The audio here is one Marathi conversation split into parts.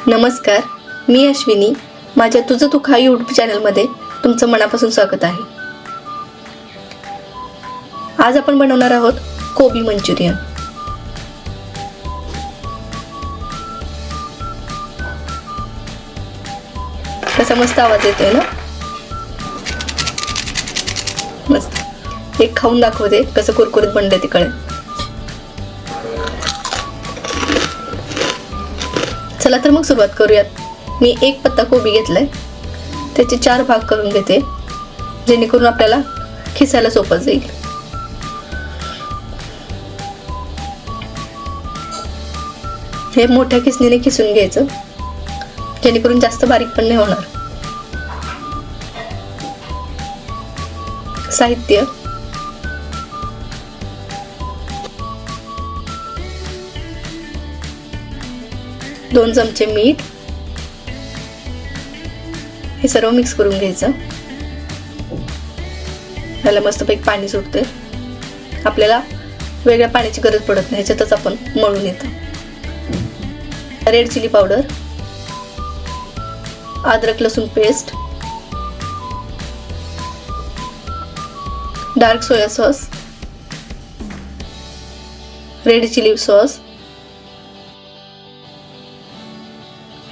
नमस्कार, मी अश्विनी. माझ्या तुझं तू खा यूट्यूब चॅनलमध्ये तुमचं मनापासून स्वागत आहे. आज आपण बनवणार आहोत कोबी मंचुरियन. कसा मस्त आवाज येतोय ना. मस्त. एक खाऊन दाखवते कसं कुरकुरीत बनले ते कळेल. चला तर मग सुरुवात करूयात. मी एक पत्ता कोबी घेतलाय, त्याचे 4 भाग करून घेते जेणेकरून आपल्याला खिसायला सोपं जाईल. हे मोठ्या खिसणीने खिसून घ्यायचं जेणेकरून जास्त बारीक पण नाही होणार. साहित्य: 2 चमचे मीठ. हे सर्व मिक्स करून घ्यायचं. याला मस्तपैकी पाणी सुटते. आपल्याला वेगळ्या पाण्याची गरज पडत नाही, ह्याच्यातच आपण मळून येतो. रेड चिली पावडर, अद्रक लसूण paste, dark soya sauce, red chilli sauce.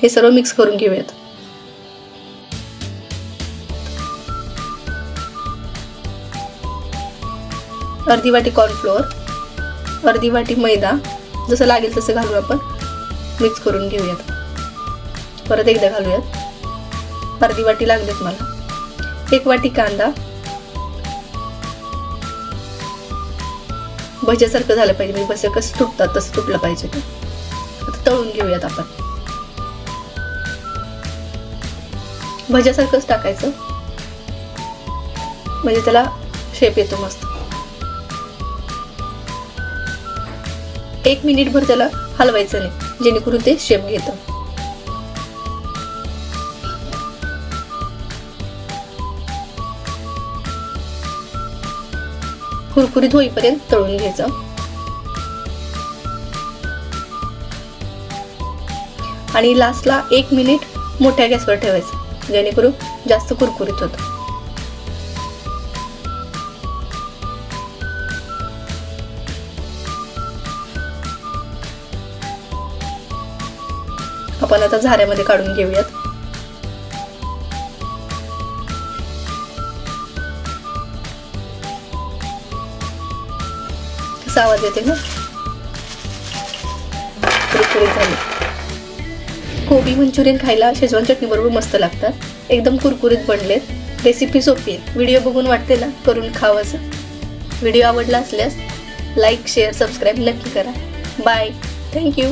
हे सर्व मिक्स करून घेऊयात. अर्धी वाटी कॉर्नफ्लोअर, अर्धी वाटी मैदा, जसं लागेल तसं घालून आपण मिक्स करून घेऊयात. परत एकदा घालूयात. अर्धी वाटी लागलेत मला. 1 वाटी कांदा. भज्यासारखं झालं पाहिजे, म्हणजे भज्या कसं तुटतात तसं तुटलं पाहिजे. ते आता तळून घेऊयात आपण. भज्यासारखंच टाकायचं म्हणजे त्याला शेप येतो मस्त. 1 मिनिटभर त्याला हलवायचं नाही जेणेकरून ते शेप घेतं. कुरकुरीत होईपर्यंत तळून घ्यायचं. आणि लास्टला 1 मिनिट मोठ्या गॅसवर ठेवायचं जेणेकरून जास्त कुरकुरीत होतं. आपण आता झाऱ्यामध्ये काढून घेऊयात. कसा आवाज येते ना. कुरकुरीत झाले. कोबी मंचुरियन खायला शेजवान चटणी बरोबर मस्त लागतात. एकदम कुरकुरीत बनलेत. रेसिपी सोपी आहे. व्हिडिओ बघून वाटते ना करून खावंसं. व्हिडिओ आवडला असल्यास लाईक, शेअर, सबस्क्राईब नक्की करा. बाय. थँक्यू.